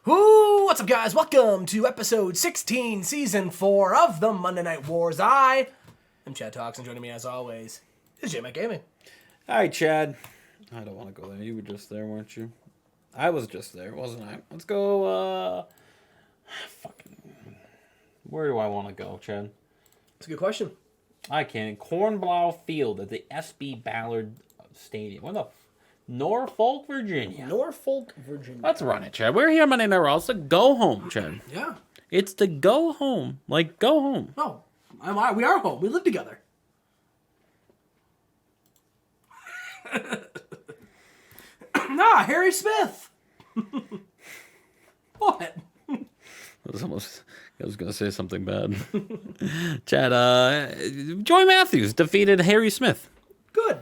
Ooh, what's up, guys? Welcome to episode 16, season 4 of the Monday Night Wars. I am Chad Talks, and joining me as always is Jmack Gaming. Hi, Chad. I don't want to go there. You were just there, weren't you? I was just there, wasn't I? Let's go, where do I want to go, Chad? That's a good question. I can't. Cornblow Field at the SB Ballard Stadium. What the Norfolk, Virginia. Norfolk, Virginia. Let's run it, Chad. We're here Monday Night Raw. It's the go home, Chad. Yeah. It's the go home. Like, go home. No, we are home. We live together. Harry Smith. What? I was going to say something bad. Chad, Joy Matthews defeated Harry Smith. Good.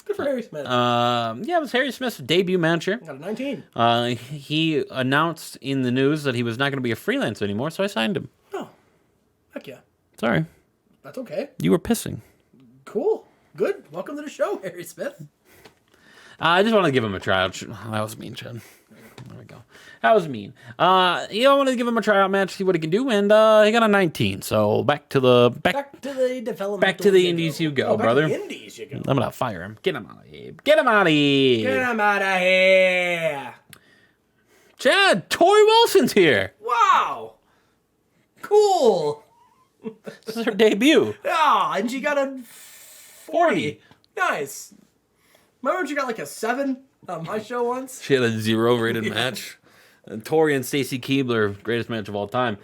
Good for Harry Smith. It was Harry Smith's debut match here. Got a 19. He announced in the news that he was not going to be a freelancer anymore, so I signed him. Oh, heck yeah. Sorry. That's okay. You were pissing. Cool. Good. Welcome to the show, Harry Smith. I just want to give him a tryout. That was mean, Chad. There we go. That was mean. I wanted to give him a tryout match, see what he can do, and he got a 19. So back to the development. Back to the indies you go, brother. Back to the indies you go. I'm gonna fire him. Get him out of here. Get him out of here. Get him out of here. Chad, Tori Wilson's here. Wow. Cool. This is her debut. Ah, and she got a 40. Nice. Remember when she got like a 7 on my show once? She had a 0 rated match. And Tori and Stacy Keibler, greatest match of all time.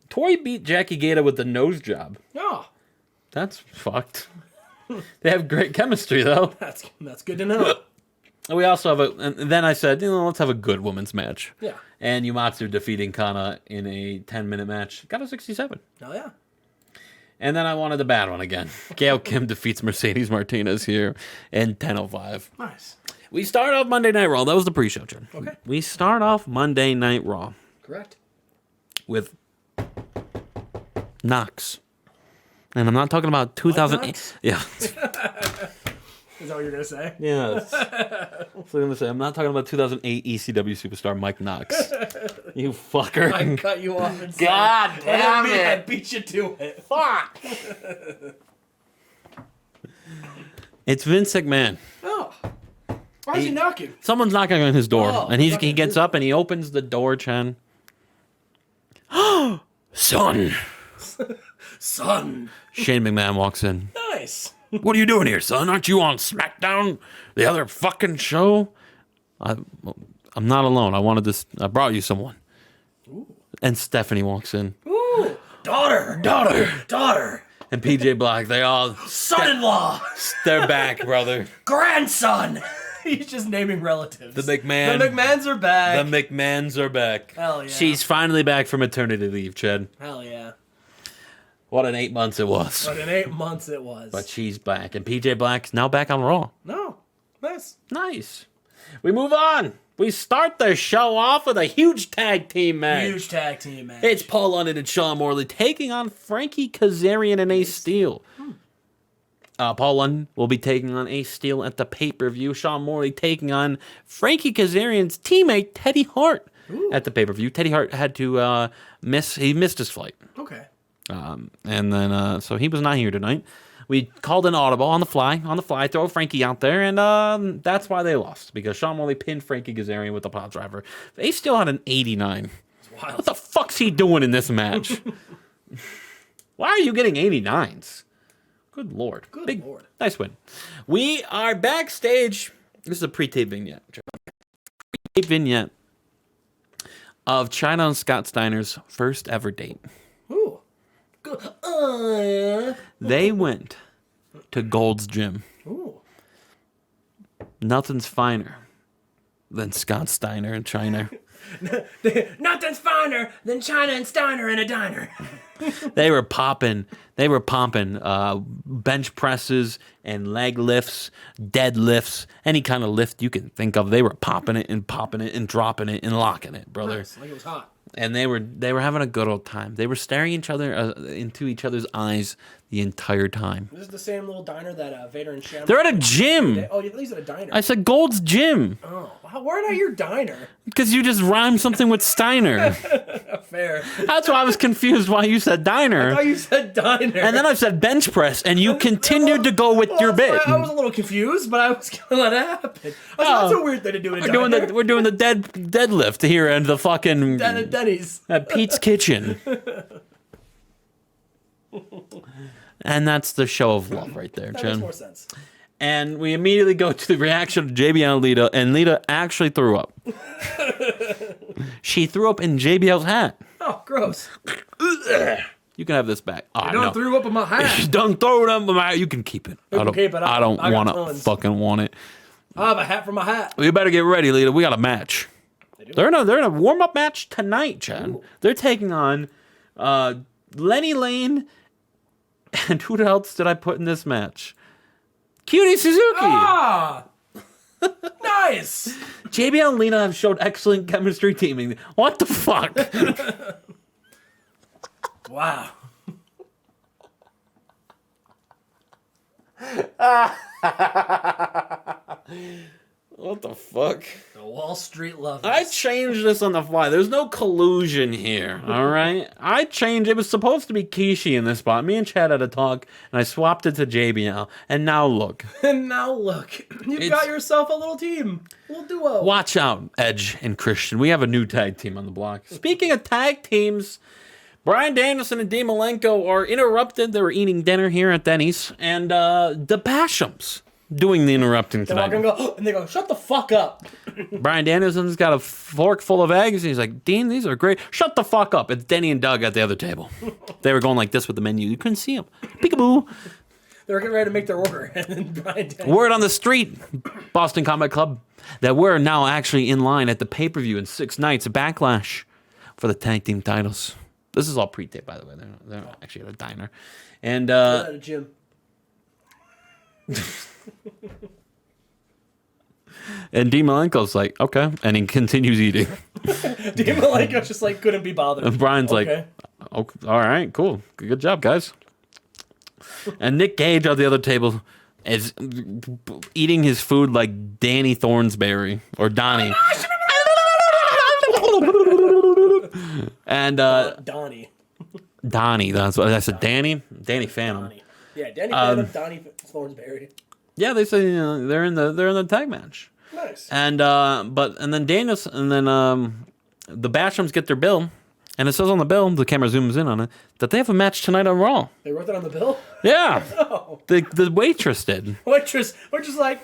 Tori beat Jackie Gaeta with the nose job. Oh. That's fucked. They have great chemistry though. That's good to know. We also have and then I said, let's have a good women's match. Yeah. And Yumatsu defeating Kana in a 10-minute match. Got a 67. Oh yeah. And then I wanted the bad one again. Gail Kim defeats Mercedes Martinez here in 10:05. Nice. We start off Monday Night Raw. That was the pre-show, John. Okay. We start off Monday Night Raw. Correct. With Knox. And I'm not talking about 2008. Yeah. Is that what you're going to say? Yeah. That's what I'm going to say. I'm not talking about 2008 ECW superstar Mike Knox. You fucker. I cut you off and said, God damn it. I beat you to it. Fuck. It's Vince McMahon. Oh. Why is he knocking? Someone's knocking on his door. Oh, and he gets up and he opens the door, Chen. Son. Son. Shane McMahon walks in. Nice. What are you doing here, son? Aren't you on SmackDown? The other fucking show? I'm not alone. I brought you someone. Ooh. And Stephanie walks in. Ooh. Daughter. And PJ Black, they all... Son-in-law. They're back, brother. Grandson. He's just naming relatives. The McMahons are back. The McMahons are back. Hell yeah. She's finally back from maternity leave, Chad. Hell yeah. What an 8 months it was. But in 8 months it was. But she's back. And PJ Black's now back on Raw. No. Nice. Nice. We move on. We start the show off with a huge tag team match. It's Paul London and Sean Morley taking on Frankie Kazarian and Ace Steel. Paul London will be taking on Ace Steel at the pay-per-view. Sean Morley taking on Frankie Kazarian's teammate Teddy Hart at the pay-per-view. Teddy Hart had to missed his flight. Okay. And then so he was not here tonight. We called an audible on the fly, throw Frankie out there, and that's why they lost, because Sean Morley pinned Frankie Kazarian with the pile driver. Ace Steel had an 89. That's wild. What the fuck's he doing in this match? Why are you getting 89s? Good Lord. Good Lord. Nice win. We are backstage. This is a pre-tape vignette. Pre-tape vignette of Chyna and Scott Steiner's first ever date. Ooh. They went to Gold's Gym. Ooh. Nothing's finer than Scott Steiner and Chyna. Nothing's finer than Chyna and Steiner in a diner. They were popping bench presses and leg lifts, deadlifts, any kind of lift you can think of. They were popping it and dropping it and locking it, brother. Nice. Like it was hot. And they were having a good old time. They were staring into each other's eyes the entire time. This is the same little diner that Vader and Shamrock. They're at a gym. Oh, he's at a diner. I said Gold's Gym. Oh, why not your diner? Because you just rhymed something with Steiner. Fair. That's why I was confused why you said diner. I thought you said diner. And then I said bench press, and you continued to go with your bit. I was a little confused, but I was gonna let it happen. That's a weird thing to do in a diner. We're doing the deadlift here and the fucking Denny's at Pete's Kitchen. And that's the show of love right there, that Jen. makes more sense. And we immediately go to the reaction of JBL and Lita, and Lita actually threw up. She threw up in JBL's hat. Oh, gross. You can have this back. Oh, You threw up in my hat. Don't throw it up in my hat. You can keep it. You can keep it. I don't I got want to tons. fucking want it. I have a hat for my hat. You better get ready, Lita. We got a match. They're in a warm-up match tonight, Chad. Ooh. They're taking on Lenny Lane, and who else did I put in this match? Cutie Suzuki. Ah! Nice! JBL and Lena have showed excellent chemistry teaming. What the fuck? Wow. What the fuck? The Wall Street lovers. I changed this on the fly. There's no collusion here, all right? I changed. It was supposed to be Kishi in this spot. Me and Chad had a talk, and I swapped it to JBL. And now look. And now look. You've got yourself a little team. A little duo. Watch out, Edge and Christian. We have a new tag team on the block. Speaking of tag teams, Bryan Danielson and Dean Malenko are interrupted. They were eating dinner here at Denny's. And the Bashams doing the interrupting They walk tonight. and go, and they go, shut the fuck up. Bryan Danielson's got a fork full of eggs. He's like, Dean, these are great. Shut the fuck up. It's Denny and Doug at the other table. They were going like this with the menu. You couldn't see them. Peekaboo. They were getting ready to make their order. And then Bryan Danielson. Word on the street, Boston Combat Club, that we're now actually in line at the pay-per-view in 6 nights of Backlash for the tag team titles. This is all pre-tape, by the way. They're actually at a diner. And At a gym. and Dean Malenko's like, okay. And he continues eating. Dean Malenko just like couldn't be bothered. And Brian's Okay. like, okay, all right, cool. Good job, guys. And Nick Gage at the other table is eating his food like Danny Thornsberry or Donnie. And Donnie. Donnie, that's what I said. Danny Phantom. Donnie. Yeah, Danny Phantom, Donnie Thornsberry. Yeah, they say they're in the tag match. Nice. And then Daniels and then the Bashams get their bill, and it says on the bill, the camera zooms in on it, that they have a match tonight on Raw. They wrote that on the bill? Yeah. Oh. The waitress did. Waitress like,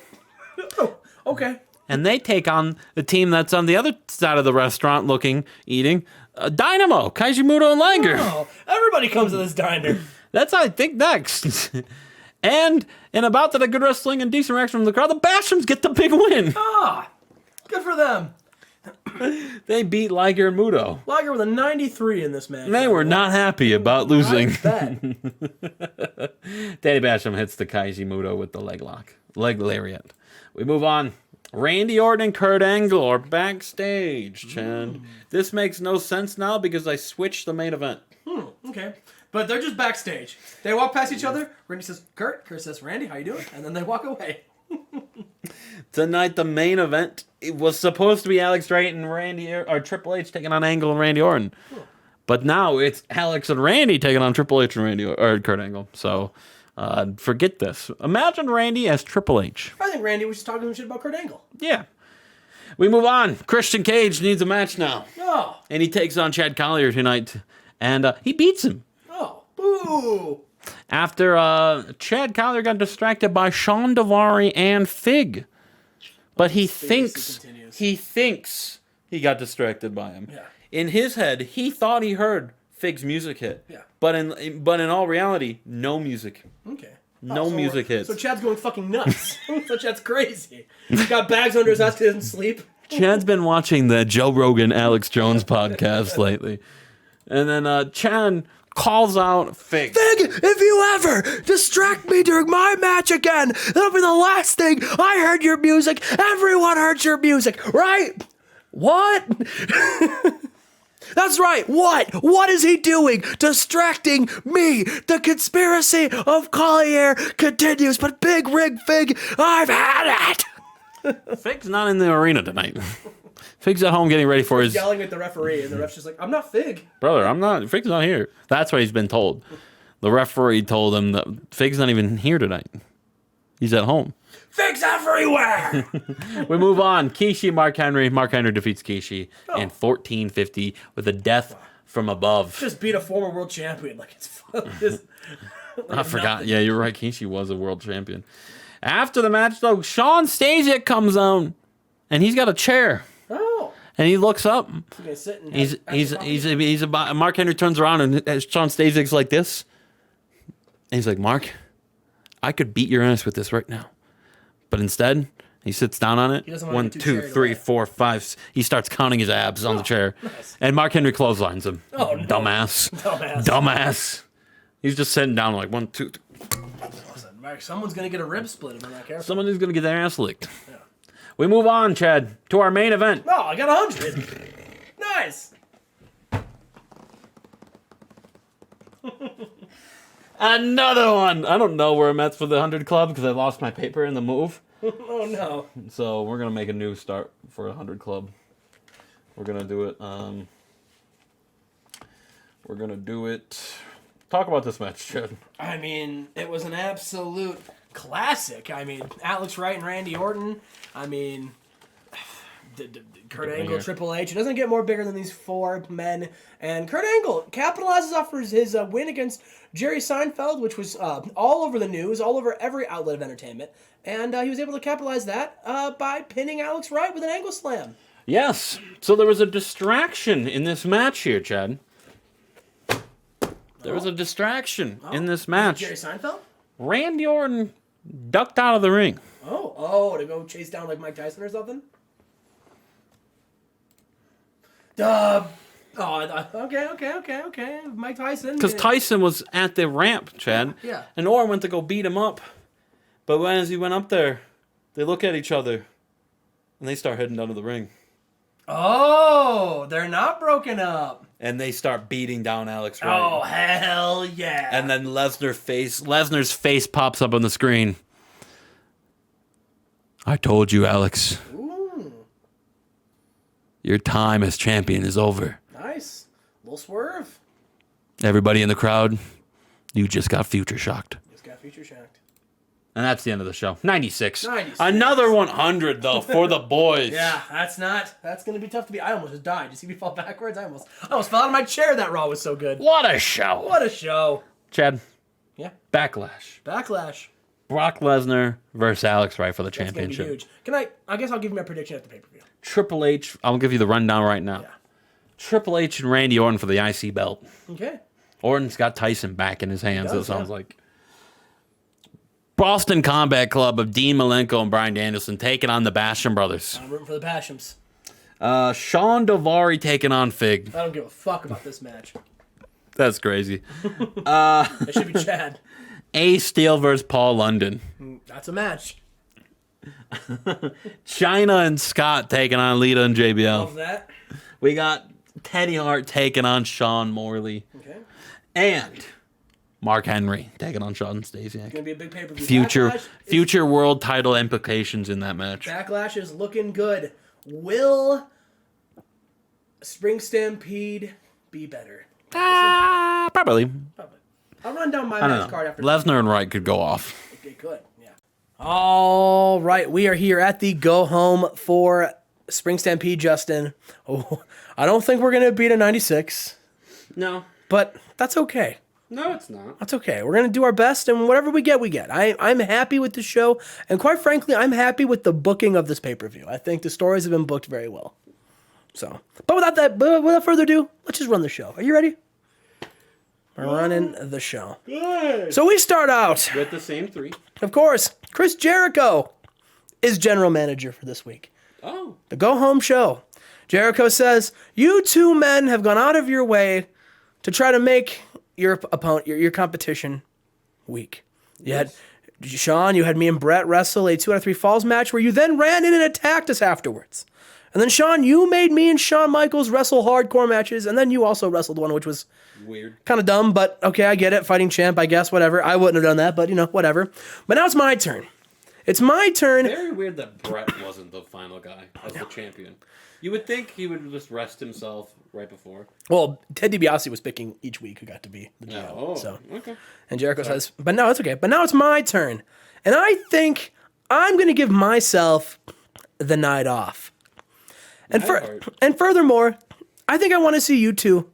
oh, okay. And they take on the team that's on the other side of the restaurant eating Dynamo, Kaiji Muto and Liger. Oh, everybody comes to this diner. That's I think next. And in about that good wrestling and decent reaction from the crowd, the Bashams get the big win. Ah, good for them. They beat Liger and Muto. Liger with a 93 in this match. They were not happy about losing. Bet. Danny Basham hits the Kaiji Muto with the leg lariat. We move on. Randy Orton and Kurt Angle are backstage, Chad. This makes no sense now because I switched the main event. Okay. But they're just backstage. They walk past each other. Randy says, Kurt. Kurt says, Randy, how you doing? And then they walk away. Tonight, the main event, it was supposed to be Alex Wright and Triple H taking on Angle and Randy Orton. Cool. But now it's Alex and Randy taking on Triple H and Kurt Angle. So forget this. Imagine Randy as Triple H. I think Randy was just talking shit about Kurt Angle. Yeah. We move on. Christian Cage needs a match now. Oh. And he takes on Chad Collier tonight. And he beats him. Oh. Boo. After Chad Collier got distracted by Sean Daivari and Fig. But he thinks he got distracted by him. Yeah. In his head, he thought he heard Fig's music hit. Yeah. But in all reality, no music. Okay. No music hits. So Chad's going fucking nuts. So Chad's crazy. He's got bags under his ass because he doesn't sleep. Chad's been watching the Joe Rogan, Alex Jones podcast lately. And then Chad calls out Fig. Fig, if you ever distract me during my match again, that'll be the last thing I heard your music. Everyone heard your music, right? What? That's right. What? What is he doing? Distracting me. The conspiracy of Collier continues, but Big Rig Fig, I've had it. Fig's not in the arena tonight. Fig's at home getting ready for his... yelling at the referee, and the ref's just like, I'm not Fig. Brother, I'm not... Fig's not here. That's what he's been told. The referee told him that Fig's not even here tonight. He's at home. Fig's everywhere! We move on. Kishi, Mark Henry. Mark Henry defeats Kishi in 1450 with a death from above. Just beat a former world champion. Like, it's just... I forgot. Nothing. Yeah, you're right. Kishi was a world champion. After the match, though, Sean Stasiak comes on, and he's got a chair. Oh. And he looks up. He's about. Mark Henry turns around, and Sean Stasiak's like this. And he's like, Mark, I could beat your ass with this right now. But instead, he sits down on it. 1, 2, 3, 4, 5. He starts counting his abs on the chair. Nice. And Mark Henry clotheslines him. Oh, no. Dumbass. He's just sitting down like 1, 2, 3. Listen, Mark, someone's going to get a rib split if I'm not careful. Someone is going to get their ass licked. Yeah. We move on, Chad, to our main event. Oh, I got 100. Nice. Another one. I don't know where I'm at for the 100 club because I lost my paper in the move. Oh, no. So we're going to make a new start for a 100 club. We're going to do it. Talk about this match, Chad. I mean, it was an absolute classic. I mean, Alex Wright and Randy Orton. I mean, Kurt Angle, Triple H. It doesn't get more bigger than these four men. And Kurt Angle capitalizes off his win against Jerry Seinfeld, which was all over the news, all over every outlet of entertainment. And he was able to capitalize that by pinning Alex Wright with an angle slam. Yes. So there was a distraction in this match here, Chad. There was a distraction in this match. Jerry Seinfeld? Randy Orton ducked out of the ring. Oh, to go chase down like Mike Tyson or something? Okay. Mike Tyson. Because Tyson was at the ramp, Chad. Yeah. And Orton went to go beat him up. But as he went up there, they look at each other, and they start heading down to the ring. Oh, they're not broken up. And they start beating down Alex Wright. Oh, hell yeah. And then Lesnar's face pops up on the screen. I told you, Alex. Ooh. Your time as champion is over. Nice. Little swerve. Everybody in the crowd, you just got future shocked. And that's the end of the show. 96. Another 100, though, for the boys. Yeah, that's going to be tough to beat. I almost just died. Did you see me fall backwards? I almost fell out of my chair. That Raw was so good. What a show. Chad. Yeah. Backlash. Brock Lesnar versus Alex Wright for the championship. That's gonna be huge. I guess I'll give you my prediction at the pay-per-view. Triple H. I'll give you the rundown right now. Yeah. Triple H and Randy Orton for the IC belt. Okay. Orton's got Tyson back in his hands, it sounds like. Boston Combat Club of Dean Malenko and Bryan Danielson taking on the Basham brothers. I'm rooting for the Bashams. Sean Daivari taking on Fig. I don't give a fuck about this match. That's crazy. It should be Chad. Ace Steel versus Paul London. That's a match. Chyna and Scott taking on Lita and JBL. Love that. We got Teddy Hart taking on Sean Morley. Okay. And Mark Henry taking on Sean Stasiak. It's going to be a big pay-per-view. Future world title implications in that match. Backlash is looking good. Will Spring Stampede be better? Probably. I'll run down my match card after. Lesnar and Wright could go off. Okay, good. Yeah. All right, we are here at the go home for Spring Stampede, Justin. Oh, I don't think we're going to beat a 96. No. But that's okay. No, it's not. That's okay. We're going to do our best, and whatever we get, we get. I'm happy with the show, and quite frankly, I'm happy with the booking of this pay-per-view. I think the stories have been booked very well. So, but without further ado, let's just run the show. Are you ready? We're running the show. Good. So we start out with the same three. Of course, Chris Jericho is general manager for this week. Oh. The go-home show. Jericho says, you two men have gone out of your way to try to make your opponent, your competition, weak. Sean, you had me and Brett wrestle a 2 out of 3 falls match where you then ran in and attacked us afterwards. And then, Sean, you made me and Shawn Michaels wrestle hardcore matches, and then you also wrestled one, which was weird. Kind of dumb, but okay, I get it. Fighting champ, I guess, whatever. I wouldn't have done that, but, whatever. But now it's my turn. It's my turn. Very weird that Brett wasn't the final guy as the champion. You would think he would just rest himself right before. Well, Ted DiBiase was picking each week who got to be the GM. Oh, so. Okay. And Jericho says, but no, it's okay. But now it's my turn. And I think I'm going to give myself the night off. And furthermore, I think I want to see you two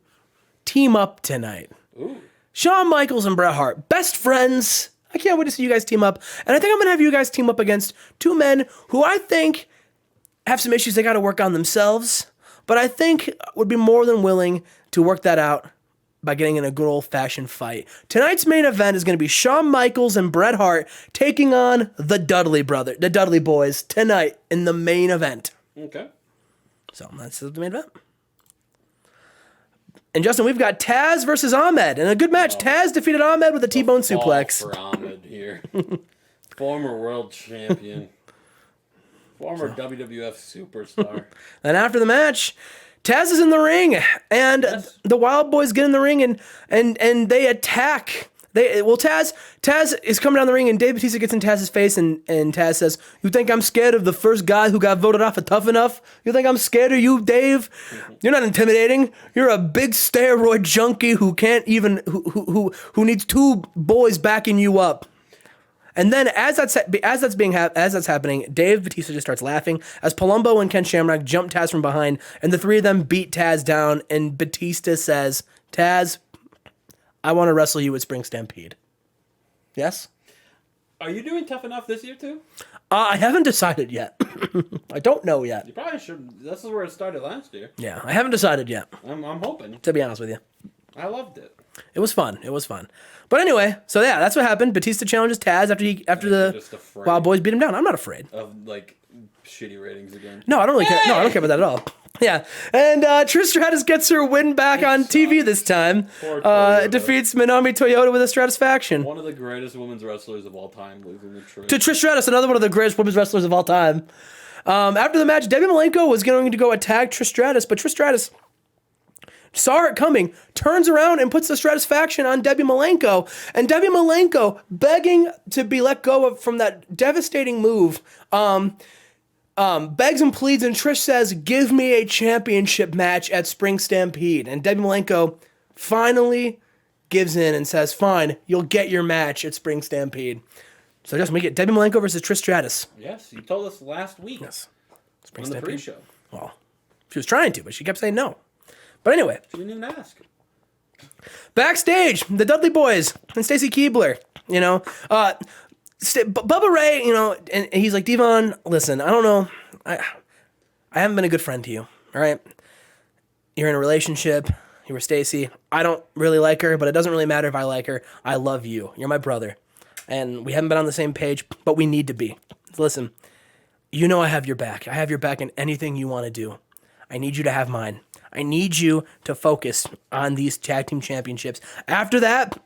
team up tonight. Ooh. Shawn Michaels and Bret Hart, best friends. I can't wait to see you guys team up. And I think I'm going to have you guys team up against two men who I think have some issues they got to work on themselves, but I think would be more than willing to work that out by getting in a good old-fashioned fight. Tonight's main event is going to be Shawn Michaels and Bret Hart taking on the Dudley boys, tonight in the main event. Okay. So that's the main event. And Justin, we've got Taz versus Ahmed in a good match. Taz defeated Ahmed with a T-bone suplex. For Ahmed here. Former world champion. Former WWF superstar. And after the match, Taz is in the ring, and the Wild Boys get in the ring and they attack. Taz is coming down the ring, and Dave Bautista gets in Taz's face, and Taz says, "You think I'm scared of the first guy who got voted off of Tough Enough? You think I'm scared of you, Dave? You're not intimidating. You're a big steroid junkie who can't even who needs two boys backing you up." And then as that's happening, Dave Bautista just starts laughing as Palumbo and Ken Shamrock jump Taz from behind, and the three of them beat Taz down. And Bautista says, "Taz, I want to wrestle you at Spring Stampede." Yes? Are you doing Tough Enough this year too? I haven't decided yet. I don't know yet. You probably should. This is where it started last year. Yeah, I haven't decided yet. I'm hoping. To be honest with you. I loved it. It was fun. But anyway, so yeah, that's what happened. Batista challenges Taz after the Wild Boys beat him down. I'm not afraid of shitty ratings again. No, I don't really care. No, I don't care about that at all. Yeah, and Trish Stratus gets her win back on TV this time. Defeats Minami Toyota with a Stratisfaction. One of the greatest women's wrestlers of all time losing to Trish Stratus, another one of the greatest women's wrestlers of all time. After the match, Debbie Malenko was going to go attack Trish Stratus, but Trish Stratus saw it coming, turns around and puts the Stratisfaction on Debbie Malenko, and Debbie Malenko, begging to be let go from that devastating move, begs and pleads, and Trish says, "Give me a championship match at Spring Stampede." And Debbie Malenko finally gives in and says, "Fine, you'll get your match at Spring Stampede." So just make it Debbie Malenko versus Trish Stratus. Yes, you told us last week. Yes. Spring on the pre-show. Well, she was trying to, but she kept saying no. But anyway. She didn't even ask. Backstage, the Dudley Boys and Stacy Keibler, Bubba Ray, and he's like, "Devon, listen, I don't know. I haven't been a good friend to you, all right? You're in a relationship. You were Stacy. I don't really like her, but it doesn't really matter if I like her. I love you. You're my brother. And we haven't been on the same page, but we need to be. Listen, I have your back. I have your back in anything you want to do. I need you to have mine. I need you to focus on these tag team championships. After that,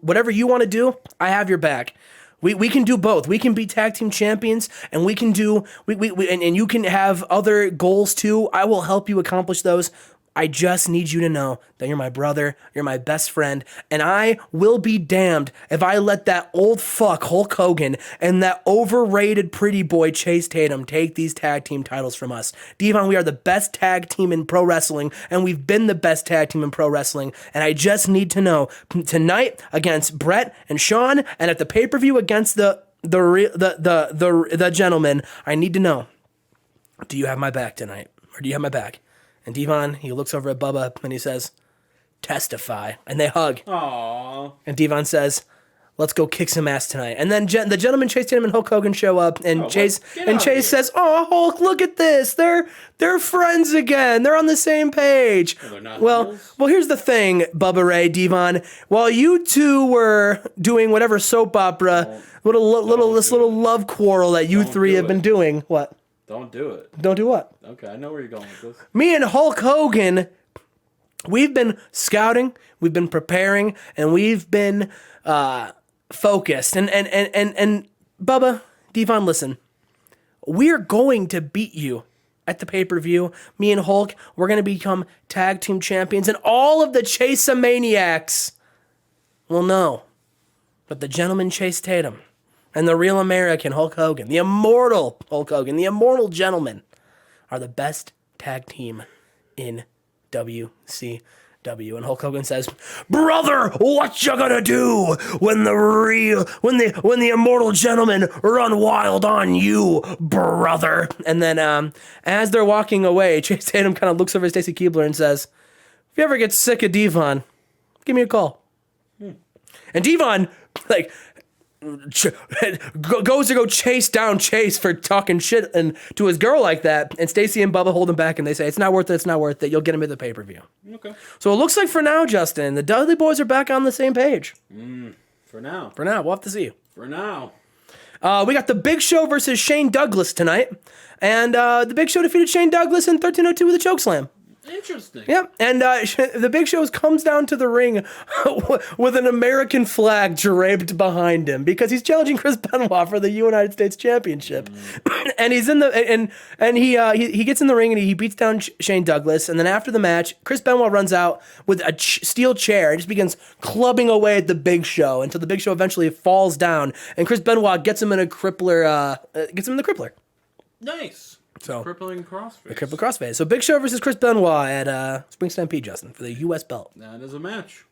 whatever you want to do, I have your back. We can do both. We can be tag team champions, and we can do and you can have other goals too. I will help you accomplish those. I just need you to know that you're my brother, you're my best friend, and I will be damned if I let that old fuck Hulk Hogan and that overrated pretty boy Chase Tatum take these tag team titles from us. Devon, we are the best tag team in pro wrestling, and we've been the best tag team in pro wrestling, and I just need to know tonight against Brett and Sean, and at the pay-per-view against the gentleman, I need to know, do you have my back tonight, or do you have my back? And Devon, he looks over at Bubba and he says, "Testify." And they hug. Aww. And Devon says, "Let's go kick some ass tonight." And then the gentleman Chase Tatum and Hulk Hogan show up, and Chase says, "Oh, Hulk, look at this. They're friends again. They're on the same page." Well, they're not. Well, here's the thing, Bubba Ray, Devon. While you two were doing whatever soap opera, this little love quarrel that you three have been doing, what? Don't do it. Don't do what? Okay, I know where you're going with this. Me and Hulk Hogan, we've been scouting, we've been preparing, and we've been focused. And Bubba, Devon, listen. We're going to beat you at the pay-per-view, me and Hulk, we're going to become tag team champions, and all of the Chase-a-maniacs will know that the gentleman Chase Tatum and the real American Hulk Hogan, the immortal Hulk Hogan, the immortal gentleman, are the best tag team in WCW. And Hulk Hogan says, "Brother, what you gonna do when the immortal gentlemen run wild on you, brother?" And then as they're walking away, Chase Tatum kind of looks over at Stacy Keibler and says, "If you ever get sick of Devon, give me a call." And Devon, like, goes to go chase down Chase for talking shit and to his girl like that, and Stacy and Bubba hold him back, and they say, it's not worth it, you'll get him at the pay-per-view. Okay. So it looks like for now, Justin, the Dudley Boys are back on the same page. For now. We'll have to see. For now. We got the Big Show versus Shane Douglas tonight, and the Big Show defeated Shane Douglas in 1302 with a chokeslam. Interesting. Yep, and the Big Show comes down to the ring with an American flag draped behind him because he's challenging Chris Benoit for the United States Championship, and he's in the and he gets in the ring and he beats down Shane Douglas, and then after the match, Chris Benoit runs out with a steel chair and just begins clubbing away at the Big Show until the Big Show eventually falls down, and Chris Benoit gets him in a crippler, gets him in the crippler. Nice. So crippling crossface. The crippling crossface. So Big Show versus Chris Benoit at Spring Stampede, Justin, for the U.S. belt. That is a match.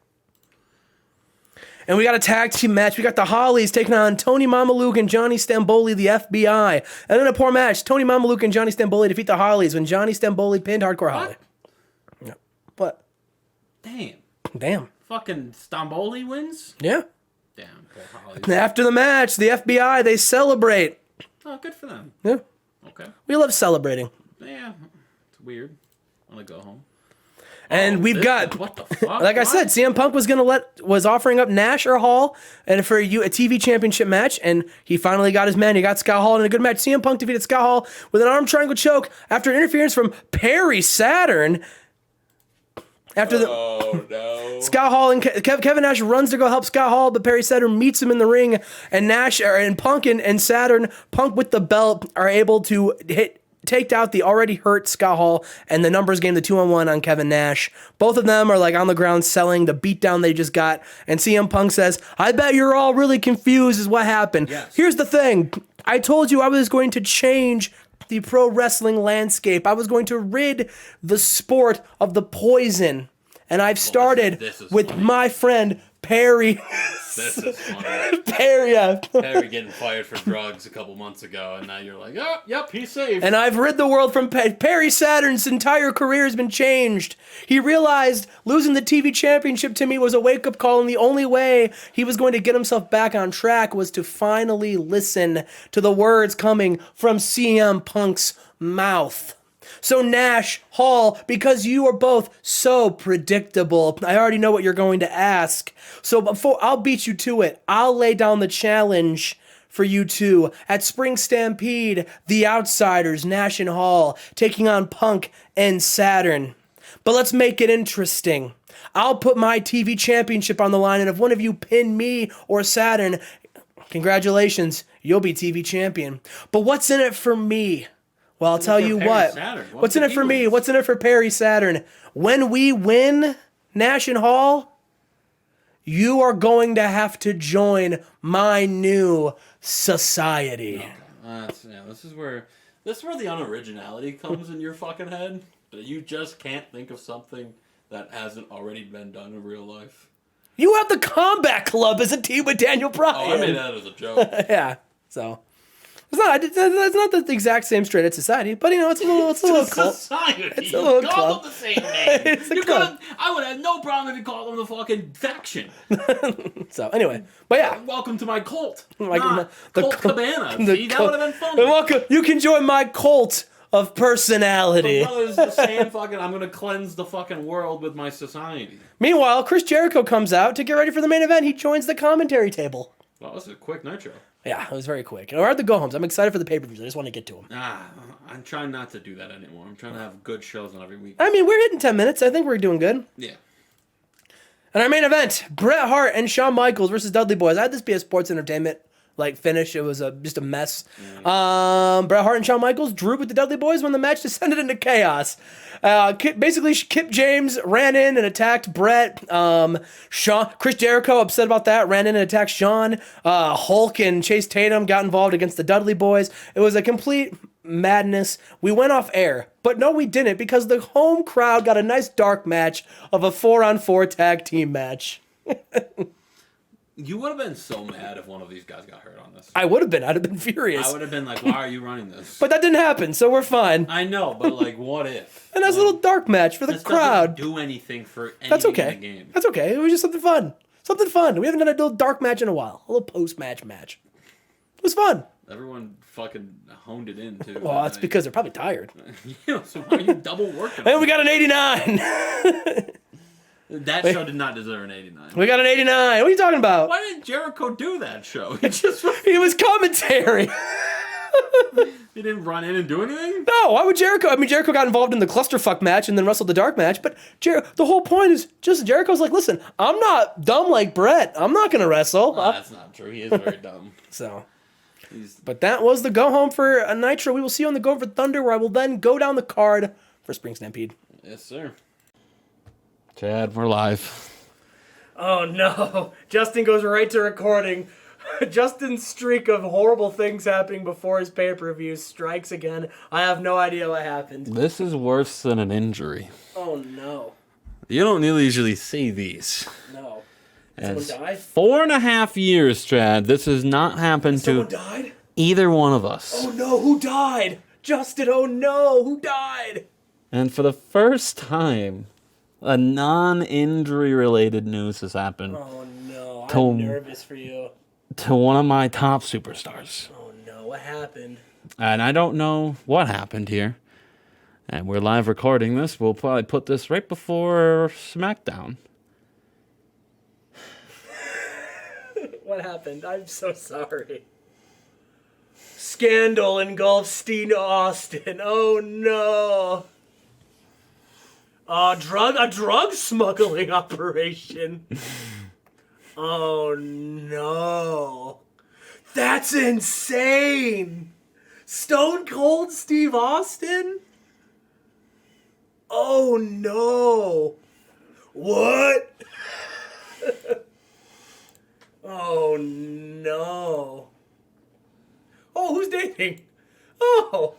And we got a tag team match. We got the Hollies taking on Tony Mamaluke and Johnny Stamboli, the FBI. And in a poor match, Tony Mamaluke and Johnny Stamboli defeat the Hollies when Johnny Stamboli pinned Hardcore Holly. Yeah. What? Damn. Fucking Stamboli wins? Yeah. Damn, poor Hollies. After the match, the FBI, they celebrate. Oh, good for them. Yeah. Okay. We love celebrating. Yeah. It's weird. I want to go home. And we've got, what the fuck? like I said, CM Punk was offering up Nash or Hall and for a TV championship match, and he finally got his man. He got Scott Hall in a good match. CM Punk defeated Scott Hall with an arm triangle choke after interference from Perry Saturn. No. Scott Hall and Kevin Nash runs to go help Scott Hall, but Perry Saturn meets him in the ring, and Punk and Saturn, Punk with the belt, are able to take out the already hurt Scott Hall, and the numbers game the 2-on-1 on Kevin Nash. Both of them are like on the ground selling the beatdown they just got, and CM Punk says, "I bet you're all really confused is what happened. Yes. Here's the thing. I told you I was going to change the pro wrestling landscape. I was going to rid the sport of the poison. And I've started this is with funny. my friend Perry." This is funny. Perry, yeah. Perry getting fired for drugs a couple months ago, and now you're like, oh, yep, he's safe. And I've rid the world from Perry Saturn's entire career has been changed. He realized losing the TV championship to me was a wake-up call, and the only way he was going to get himself back on track was to finally listen to the words coming from CM Punk's mouth. So Nash, Hall, because you are both so predictable, I already know what you're going to ask. So before I'll beat you to it, I'll lay down the challenge for you two. At Spring Stampede, the Outsiders, Nash and Hall, taking on Punk and Saturn. But let's make it interesting. I'll put my TV championship on the line, and if one of you pin me or Saturn, congratulations, you'll be TV champion. But what's in it for me? Well, I'll tell you what. What's in it for me? What's in it for Perry Saturn? When we win Nash and Hall, you are going to have to join my new society. This is where the unoriginality comes in your fucking head. That you just can't think of something that hasn't already been done in real life. You have the Combat Club as a team with Daniel Bryan. Oh, I made that as a joke. Yeah, so. It's not the exact same straight edge society, but it's a little cult. Society. It's a little call club. them the same name. It's a club. I would have no problem if you called them the fucking faction. So anyway, but yeah, Welcome to my cult. the Colt cult- Cabana. the See, that cult- would have been fun. and welcome. You can join my cult of personality. My brother's the same fucking. I'm gonna cleanse the fucking world with my society. Meanwhile, Chris Jericho comes out to get ready for the main event. He joins the commentary table. Well, that was a quick nitro. Yeah, it was very quick. We're at the go-homes. I'm excited for the pay-per-views. I just want to get to them. I'm trying not to do that anymore. I'm trying to have good shows on every week. I mean, we're hitting 10 minutes. I think we're doing good. Yeah. And our main event, Bret Hart and Shawn Michaels versus Dudley Boys. I had this be a sports entertainment finish. It was just a mess. Bret Hart and Shawn Michaels drew with the Dudley Boys when the match descended into chaos. Basically, Kip James ran in and attacked Bret. Chris Jericho, upset about that, ran in and attacked Shawn. Hulk and Chase Tatum got involved against the Dudley Boys. It was a complete madness. We went off air, but no, we didn't, because the home crowd got a nice dark match of a 4-on-4 tag team match. You would have been so mad if one of these guys got hurt on this. I would have been. I'd have been furious. I would have been like, why are you running this? But that didn't happen, so we're fine. I know, but like, what if? A nice little dark match for the crowd. Doesn't do anything for anything That's okay. in the game. That's okay. It was just something fun. Something fun. We haven't done a little dark match in a while. A little post-match match. It was fun. Everyone fucking honed it in, too. Well, that's because they're probably tired. Yeah, so why are you double working? And we got an 89. That show did not deserve an 89. We got an 89. What are you talking about? Why didn't Jericho do that show? He was commentary. He didn't run in and do anything? No, why would Jericho? I mean, Jericho got involved in the clusterfuck match and then wrestled the dark match, but the whole point is just Jericho's like, listen, I'm not dumb like Bret. I'm not going to wrestle. No, that's not true. He is very dumb. But that was the go home for a Nitro. We will see you on the Go for Thunder, where I will then go down the card for Spring Stampede. Yes, sir. Chad, we're live. Oh no, Justin goes right to recording. Justin's streak of horrible things happening before his pay-per-view strikes again. I have no idea what happened. This is worse than an injury. Oh no. You don't usually see these. No. Did someone die? 4.5 years, Chad. This has not happened to died? either one of us. Oh no, who died? Justin, oh no, who died? And for the first time, a non-injury related news has happened. Oh no, I'm nervous for you. To one of my top superstars. Oh no, what happened? And I don't know what happened here. And we're live recording this. We'll probably put this right before SmackDown. What happened? I'm so sorry. Scandal engulfs Steve Austin. Oh no. A drug smuggling operation. Oh no. That's insane. Stone Cold Steve Austin? Oh no. What? Oh no. Oh, who's dating? Oh.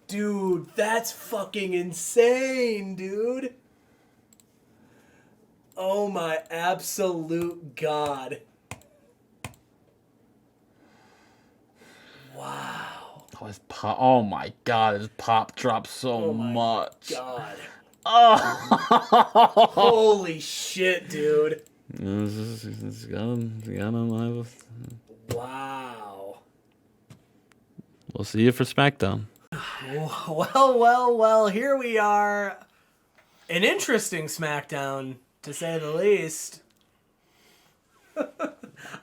Dude, that's fucking insane, dude. Oh my absolute god. Wow. Oh my god, his pop dropped so much. God. Oh. Holy shit, dude. It's got him. Wow. We'll see you for SmackDown. Well, here we are. An interesting SmackDown, to say the least.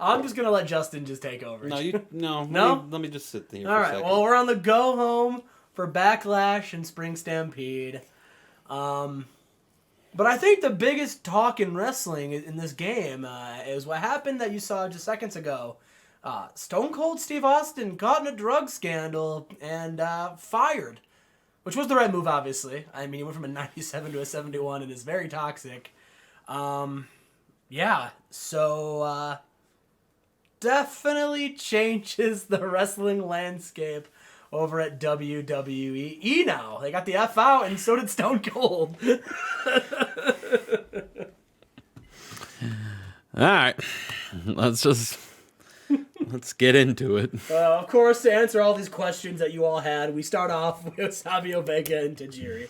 I'm just going to let Justin just take over. No? Let me just sit here for a second. Well, we're on the go home for Backlash and Spring Stampede. But I think the biggest talk in wrestling in this game is what happened that you saw just seconds ago. Stone Cold Steve Austin caught in a drug scandal and fired, which was the right move, obviously. I mean, he went from a 97 to a 71 and is very toxic. Yeah, so definitely changes the wrestling landscape over at WWE now. They got the F out, and so did Stone Cold. All right, let's get into it. Of course, to answer all these questions that you all had, we start off with Savio Vega and Tajiri.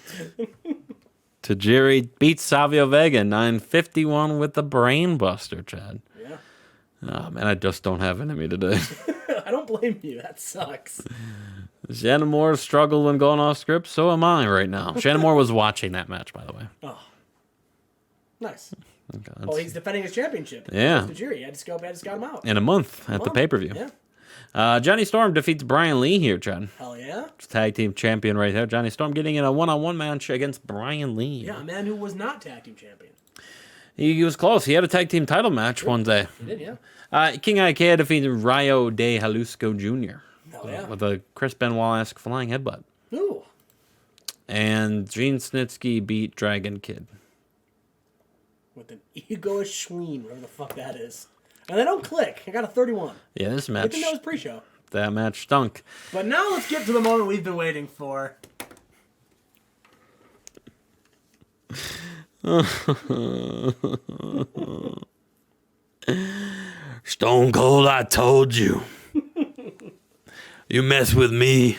Tajiri beats Savio Vega 951 with the brainbuster, Chad. Yeah. Oh, man, I just don't have it in me today. I don't blame you. That sucks. Shannon Moore struggled when going off script. So am I right now. Shannon Moore was watching that match, by the way. Oh. Nice. Okay, well, he's defending his championship. Yeah. Tajiri. I just got him out. In a month at the pay-per-view. Yeah. Johnny Storm defeats Brian Lee here, Chad. Hell yeah. Tag team champion right there. Johnny Storm getting in a one-on-one match against Brian Lee. Yeah, a man who was not tag team champion. He was close. He had a tag team title match one day. He did, yeah. King Ikea defeated Rayo de Jalisco Jr. Oh, yeah. With a Chris Benoit-esque flying headbutt. Ooh. And Gene Snitsky beat Dragon Kid. With an ego schween, whatever the fuck that is. And they don't click. I got a 31. Yeah, this match. I think that was pre-show. That match stunk. But now let's get to the moment we've been waiting for. Stone Cold, I told you. You mess with me.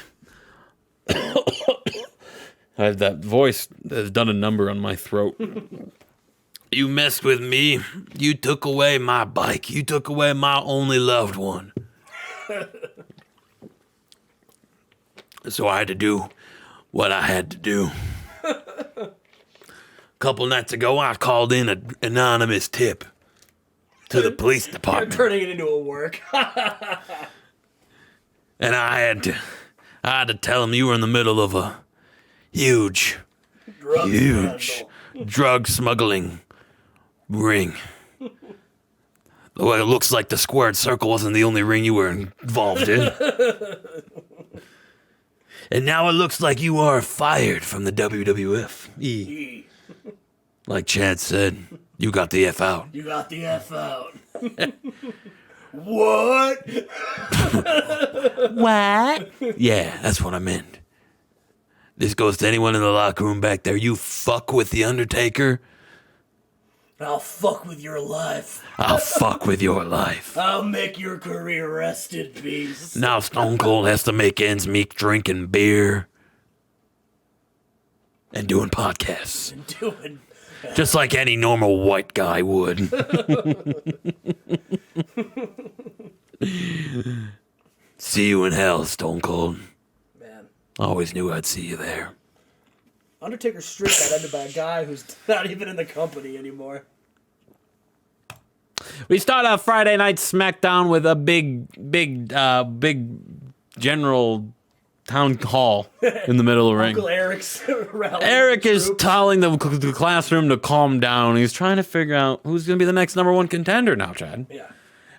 That voice has done a number on my throat. You messed with me. You took away my bike. You took away my only loved one. So I had to do what I had to do. A couple nights ago, I called in an anonymous tip to the police department. You're turning it into a work. And I had to tell them you were in the middle of a huge drug smuggling ring. The way it looks like the squared circle wasn't the only ring you were involved in. And now it looks like you are fired from the WWF. Like Chad said, you got the F out. You got the F out. What? What? Yeah, that's what I meant. This goes to anyone in the locker room back there. You fuck with The Undertaker, I'll fuck with your life. I'll fuck with your life. I'll make your career rest in peace. Now Stone Cold has to make ends meet drinking beer and doing podcasts. Just like any normal white guy would. See you in hell, Stone Cold. Man. Always knew I'd see you there. Undertaker's streak got ended by a guy who's not even in the company anymore. We start off Friday Night SmackDown with a big general town hall in the middle of the ring. Uncle Eric's rallying Eric is troops. telling the classroom to calm down. He's trying to figure out who's going to be the next number one contender now, Chad. Yeah.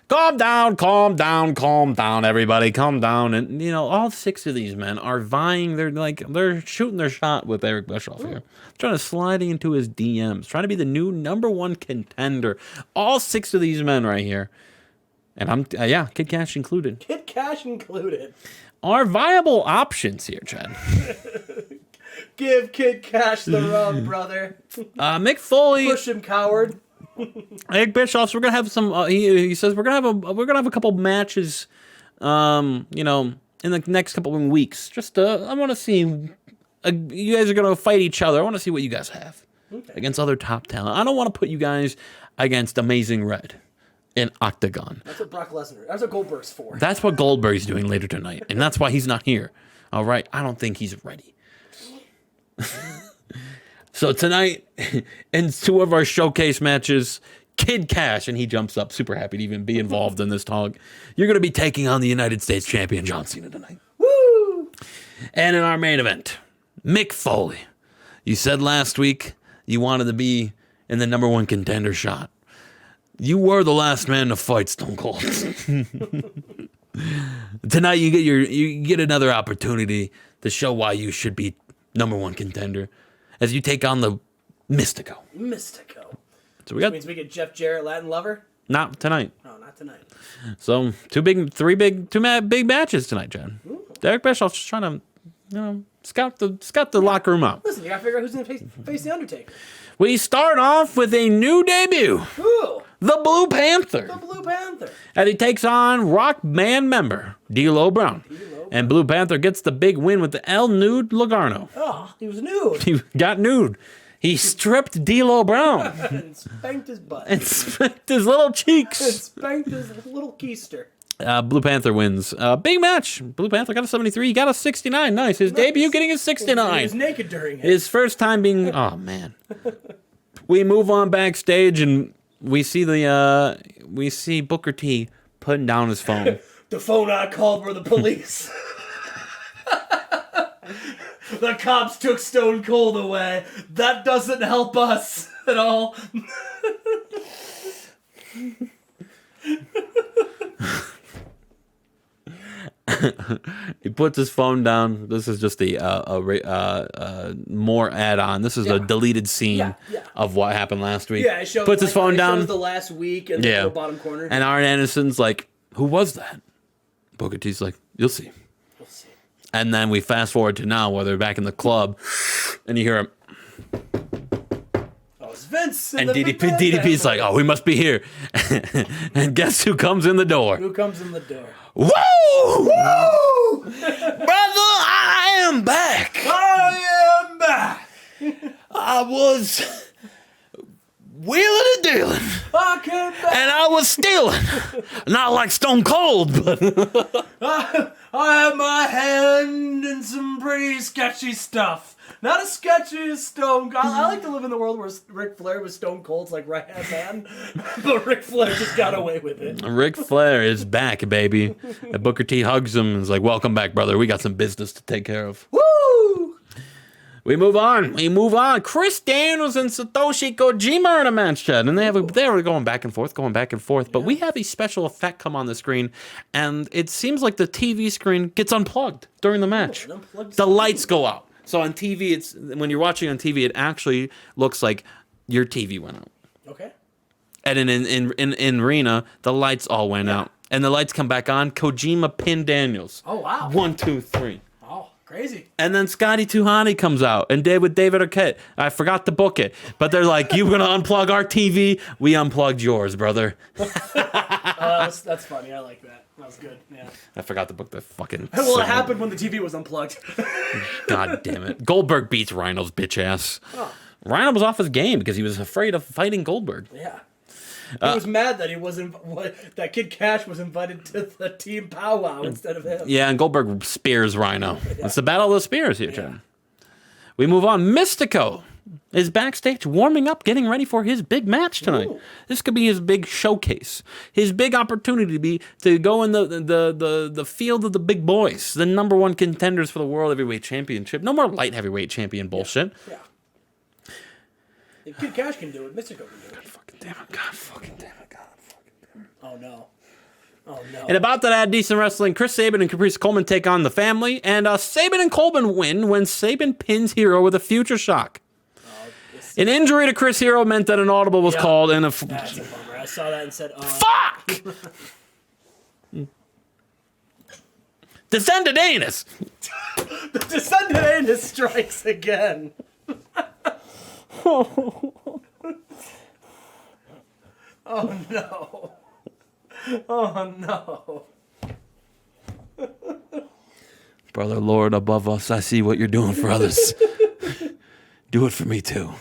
Calm down, calm down, calm down, everybody, calm down. And, you know, all 6 of these men are vying. They're shooting their shot with Eric Bischoff here. Trying to slide into his DMs, trying to be the new number one contender. All 6 of these men right here. And Kid Cash included. Kid Cash included. Are viable options here, Chad. Give Kid Cash the rub, brother. Mick Foley. Push him, coward. Eric Bischoff. So we're gonna have some. He says we're gonna have a couple matches. You know, in the next couple of weeks. Just I want to see. You guys are gonna fight each other. I want to see what you guys have against other top talent. I don't want to put you guys against Amazing Red in Octagon. That's what Brock Lesnar. That's what Goldberg's for. That's what Goldberg's doing later tonight, and that's why he's not here. All right, I don't think he's ready. So tonight, in 2 of our showcase matches, Kid Cash, and he jumps up, super happy to even be involved in this talk. You're going to be taking on the United States champion John Cena tonight. Woo! And in our main event, Mick Foley. You said last week you wanted to be in the number one contender shot. You were the last man to fight Stone Cold. Tonight you get another opportunity to show why you should be number one contender as you take on the Mystico. So Which means we get Jeff Jarrett, Latin Lover? Not tonight. No, not tonight. So two big matches tonight, John. Derek Bischoff's just trying to, scout the locker room out. Listen, you gotta figure out who's gonna face the Undertaker. We start off with a new debut. Ooh, The Blue Panther. the Blue Panther. As he takes on Rock Band member D'Lo Brown. And Blue Panther gets the big win with the El Nude Logano. Oh, he was nude. He got nude. He stripped D'Lo Brown. And spanked his butt. And spanked his little And cheeks. spanked his little keister. Blue Panther wins. Big match. Blue Panther got a 73. He got a 69. Nice. His debut getting a 69. He was naked during it. His first time being... Oh, man. We move on backstage and we see Booker T putting down his phone. The phone I called were the police. The cops took Stone Cold away. That doesn't help us at all. He puts his phone down. This is just the more add-on. This is a deleted scene of what happened last week. Yeah, it shows, puts his phone down. Shows the last week in the bottom corner. And Arn Anderson's like, "Who was that?" Booker T's like, "You'll see." We'll see. And then we fast forward to now, where they're back in the club, and you hear him. Oh, it's Vince. And DDP's like, "Oh, we must be here." And guess who comes in the door? Who comes in the door? Woo! Woo! Brother, I am back. I am back. I was wheeling and dealing. I came back. And I was stealing. Not like Stone Cold, but I have my hand in some pretty sketchy stuff. Not as sketchy as Stone Cold. I like to live in the world where Ric Flair was Stone Cold's like right-hand man, but Ric Flair just got away with it. Ric Flair is back, baby. And Booker T hugs him and is like, "Welcome back, brother. We got some business to take care of." Woo! We move on. Chris Daniels and Satoshi Kojima are in a match chat, and they were going back and forth. But we have a special effect come on the screen, and it seems like the TV screen gets unplugged during the match. The lights go out. So on TV, when you're watching on TV, it actually looks like your TV went out. Okay. And in arena, the lights all went out, and the lights come back on. Kojima pinned Daniels. Oh wow. 1, 2, 3. Oh, crazy. And then Scotty 2 Hotty comes out, and with David Arquette. I forgot to book it, but they're like, "You gonna unplug our TV? We unplugged yours, brother." That's funny. I like that. That was good. Yeah. I forgot to book the fucking. Well, it happened when the TV was unplugged. God damn it! Goldberg beats Rhino's bitch ass. Oh. Rhino was off his game because he was afraid of fighting Goldberg. Yeah. He was mad that that Kid Cash was invited to the team powwow instead of him. Yeah, and Goldberg spears Rhino. Yeah. It's the battle of the spears here, John. We move on. Mystico is backstage warming up, getting ready for his big match tonight. Ooh. This could be his big showcase, his big opportunity to go in the field of the big boys, the number one contenders for the World Heavyweight Championship. No more light heavyweight champion bullshit. Yeah. If Kid Cash can do it, Mystico can do it. God fucking damn it. God fucking damn it. God fucking damn it. Oh no. Oh no. And about that add decent wrestling, Chris Sabin and Caprice Coleman take on the family, and Sabin and Coleman win when Sabin pins Hero with a future shock. An injury to Chris Hero meant that an audible was called, and that's a bummer. I saw that and said, "Fuck!" Descended anus. The descended anus strikes again. Oh no. Oh no. Brother Lord above us, I see what you're doing for others. Do it for me too.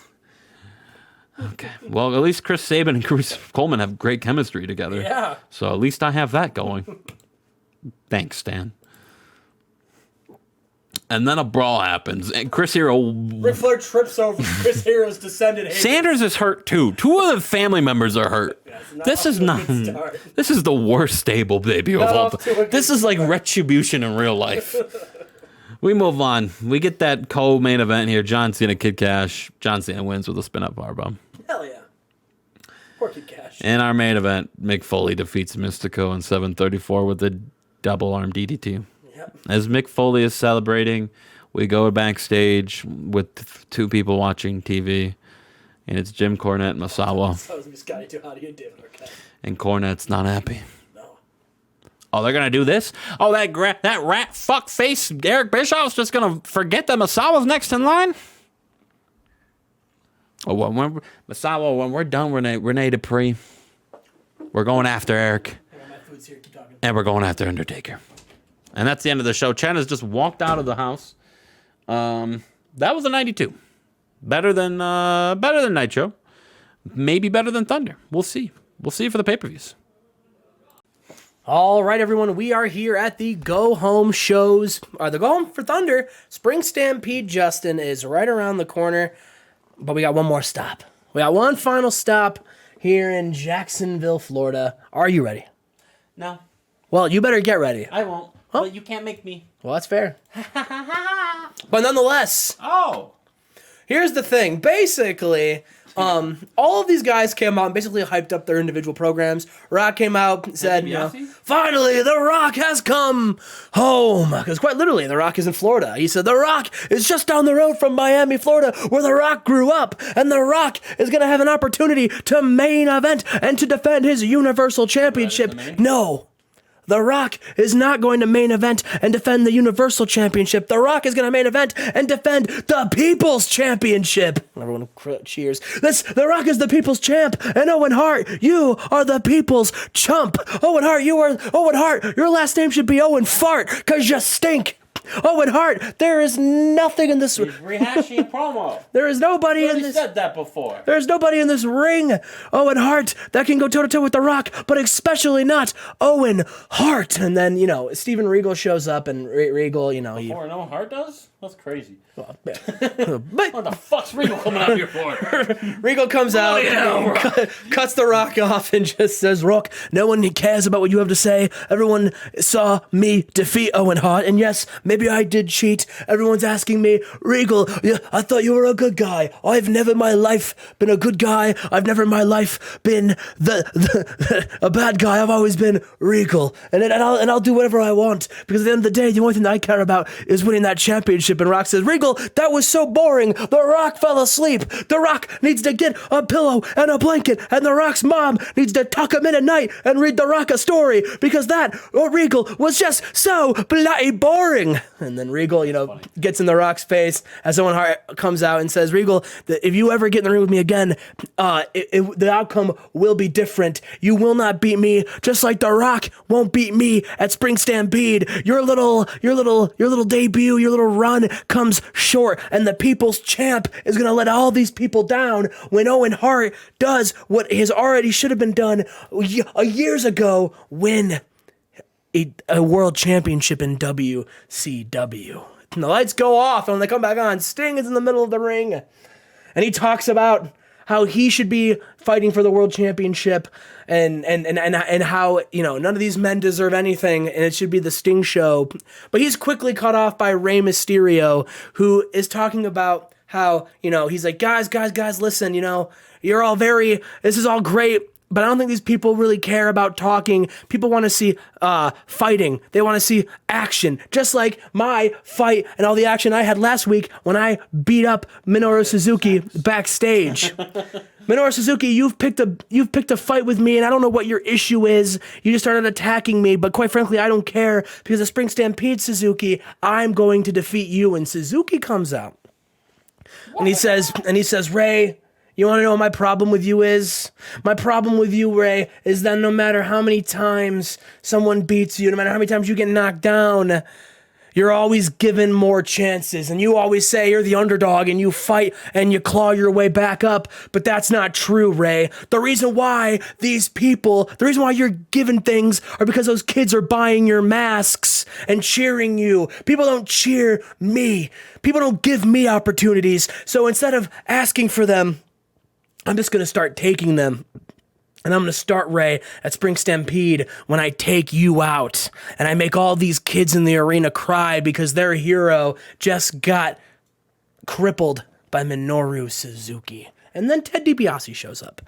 Okay. Well, at least Chris Sabin and Chris Coleman have great chemistry together. Yeah. So at least I have that going. Thanks, Stan. And then a brawl happens, and Chris Hero. Ric Flair trips over Chris Hero's descended. Sanders is hurt too. 2 of the family members are hurt. Yeah, this is not. This is the worst stable debut of all time. This is like retribution in real life. We move on. We get that co-main event here. John Cena, Kid Cash. John Cena wins with a spin-up barbell. Hell yeah. Poor Kid Cash. In our main event, Mick Foley defeats Mystico in 7:34 with a double arm DDT. Yep. As Mick Foley is celebrating, we go backstage with 2 people watching TV, and it's Jim Cornette and Masawa. So it was Scotty 2 Hotty and David Arquette. And Cornette's not happy. Oh, they're going to do this? Oh, that rat fuck face Eric Bischoff's just going to forget that Masawa's next in line? Oh, when we're done, Renee Dupree, we're going after Eric. My food's here, keep talking. And we're going after Undertaker. And that's the end of the show. Chen has just walked out of the house. That was a 92. Better than Nitro. Maybe better than Thunder. We'll see. We'll see for the pay-per-views. All right, everyone, we are here at the go-home shows. The go-home for Thunder, Spring Stampede Justin is right around the corner, but we got one more stop. We got one final stop here in Jacksonville, Florida. Are you ready? No. Well, you better get ready. I won't. But you can't make me. Well, that's fair. But nonetheless. Oh. Here's the thing. Basically, all of these guys came out and basically hyped up their individual programs. Rock came out and said, finally, The Rock has come home. Because quite literally, The Rock is in Florida. He said, The Rock is just down the road from Miami, Florida, where The Rock grew up. And The Rock is going to have an opportunity to main event and to defend his Universal Championship. No. The Rock is not going to main event and defend the Universal Championship. The Rock is going to main event and defend the People's Championship. Everyone cheers. The Rock is the People's Champ, and Owen Hart, you are the People's Chump. Owen Hart, your last name should be Owen Fart, because you stink. Owen Hart, there is nothing in this. He's rehashing a promo. There is nobody in this. Said that before. There's nobody in this ring, Owen Hart, that can go toe to toe with The Rock, but especially not Owen Hart. And then Steven Regal shows up, and Regal, Before Owen Hart does? That's crazy. But what the fuck's Regal coming out here for? Regal comes out, cuts The Rock off, and just says, Rock, no one cares about what you have to say. Everyone saw me defeat Owen Hart, and yes, maybe I did cheat. Everyone's asking me, Regal, I thought you were a good guy. I've never in my life been a good guy. I've never in my life been a bad guy. I've always been Regal, and I'll do whatever I want, because at the end of the day, the only thing that I care about is winning that championship. And Rock says, Regal, that was so boring. The Rock fell asleep. The Rock needs to get a pillow and a blanket, and The Rock's mom needs to tuck him in at night and read The Rock a story, because that, Regal, was just so bloody boring. And then Regal, gets in The Rock's face as Owen Hart comes out and says, Regal, that if you ever get in the ring with me again, the outcome will be different. You will not beat me, just like The Rock won't beat me at Spring Stampede. Your little debut, your little run comes short, and the People's Champ is going to let all these people down when Owen Hart does what has already should have been done years ago, win a world championship in WCW. And the lights go off, and when they come back on, Sting is in the middle of the ring, and he talks about how he should be fighting for the world championship, and how none of these men deserve anything, and it should be the Sting show. But he's quickly cut off by Rey Mysterio, who is talking about how he's like, guys, listen, you're all this is all great, but I don't think these people really care about talking. People want to see fighting. They want to see action. Just like my fight and all the action I had last week when I beat up Minoru Suzuki backstage. Minoru Suzuki, you've picked a fight with me, and I don't know what your issue is. You just started attacking me, but quite frankly, I don't care, because of Spring Stampede, Suzuki, I'm going to defeat you. And Suzuki comes out. And he says, Ray, you want to know what my problem with you is? My problem with you, Ray, is that no matter how many times someone beats you, no matter how many times you get knocked down, you're always given more chances, and you always say you're the underdog, and you fight and you claw your way back up, but that's not true, Ray. The reason why you're given things are because those kids are buying your masks and cheering you. People don't cheer me. People don't give me opportunities, so instead of asking for them, I'm just going to start taking them. And I'm going to start, Ray, at Spring Stampede when I take you out. And I make all these kids in the arena cry because their hero just got crippled by Minoru Suzuki. And then Ted DiBiase shows up.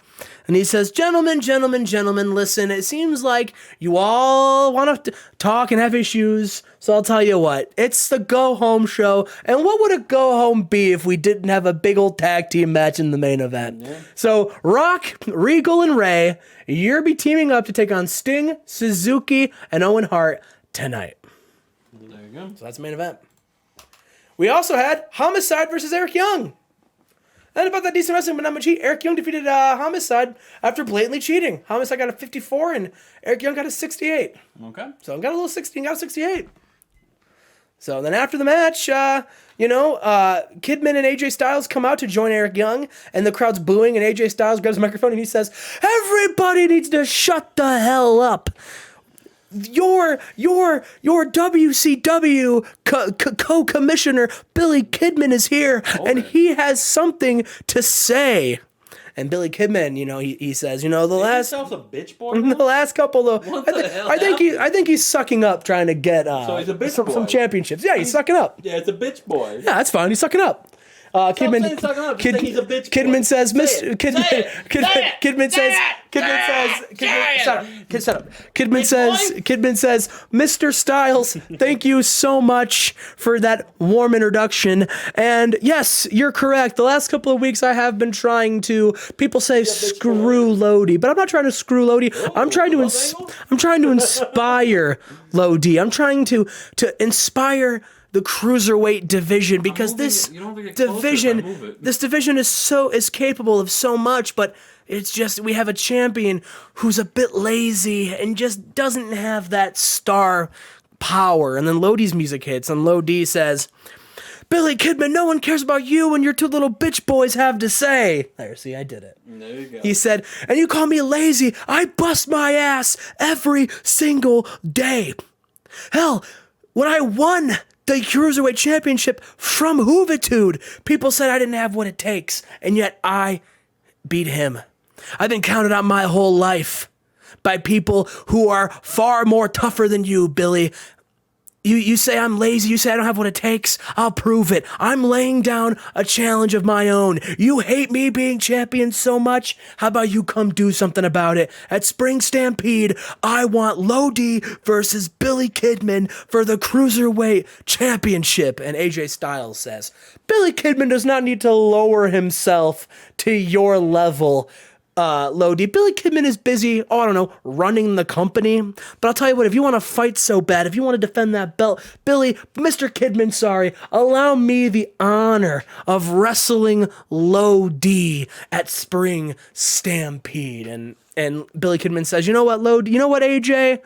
And he says, gentlemen, listen, it seems like you all want to talk and have issues. So I'll tell you what, it's the go-home show. And what would a go-home be if we didn't have a big old tag team match in the main event? Yeah. So Rock, Regal, and Ray, you'll be teaming up to take on Sting, Suzuki, and Owen Hart tonight. There you go. So that's the main event. We also had Homicide versus Eric Young. And about that decent wrestling, but not much heat. Eric Young defeated Homicide after blatantly cheating. Homicide got a 54, and Eric Young got a 68. Okay. So got a little 16, got a 68. So then after the match, Kidman and AJ Styles come out to join Eric Young, and the crowd's booing, and AJ Styles grabs a microphone, and he says, everybody needs to shut the hell up. Your WCW co-commissioner Billy Kidman is here, and he has something to say. And Billy Kidman, he says, the last a bitch boy. the last couple of What the hell I think he's sucking up trying to get so he's a bitch some boy. championships. Yeah, he's sucking up. Yeah, it's a bitch boy. Yeah, that's fine. He's sucking up. Kidman saying sucking up. Just say he's a bitch boy. Kidman says, Say it. Kidman Say it. Kidman Say says, it. Kidman Say says, it. Kidman, Say shut it. up. Shut up. Kidman says, Mr. Styles, thank you so much for that warm introduction. And yes, you're correct. The last couple of weeks I have been trying to, people say screw Lodi, but I'm not trying to screw Lodi. I'm trying to inspire Lodi. I'm trying to inspire the cruiserweight division, because this division is capable of so much, but it's just we have a champion who's a bit lazy and just doesn't have that star power. And then Lodi's music hits, and Lodi says, Billy Kidman, no one cares about you and your two little bitch boys have to say. There, see, I did it. There you go. He said, and you call me lazy. I bust my ass every single day. Hell, when I won the Cruiserweight Championship from Hoovitude, people said I didn't have what it takes, and yet I beat him. I've been counted out my whole life by people who are far more tougher than you, Billy. You say I'm lazy, you say I don't have what it takes, I'll prove it. I'm laying down a challenge of my own. You hate me being champion so much? How about you come do something about it? At Spring Stampede, I want Lodi versus Billy Kidman for the Cruiserweight Championship. And AJ Styles says, Billy Kidman does not need to lower himself to your level, Lodi. Billy Kidman is busy, running the company. But I'll tell you what, if you want to fight so bad, if you want to defend that belt, Mr. Kidman, allow me the honor of wrestling Lodi at Spring Stampede. And Billy Kidman says, you know what, Lodi, you know what, AJ?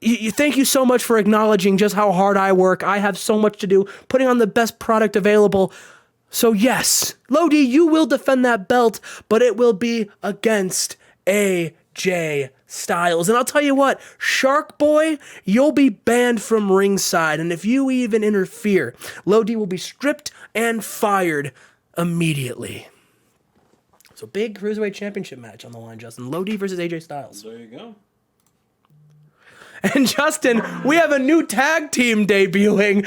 Thank you so much for acknowledging just how hard I work. I have so much to do, putting on the best product available. So yes, Lodi, you will defend that belt, but it will be against AJ Styles. And I'll tell you what, Shark Boy, you'll be banned from ringside. And if you even interfere, Lodi will be stripped and fired immediately. So big Cruiserweight Championship match on the line, Justin. Lodi versus AJ Styles. There you go. And Justin, we have a new tag team debuting.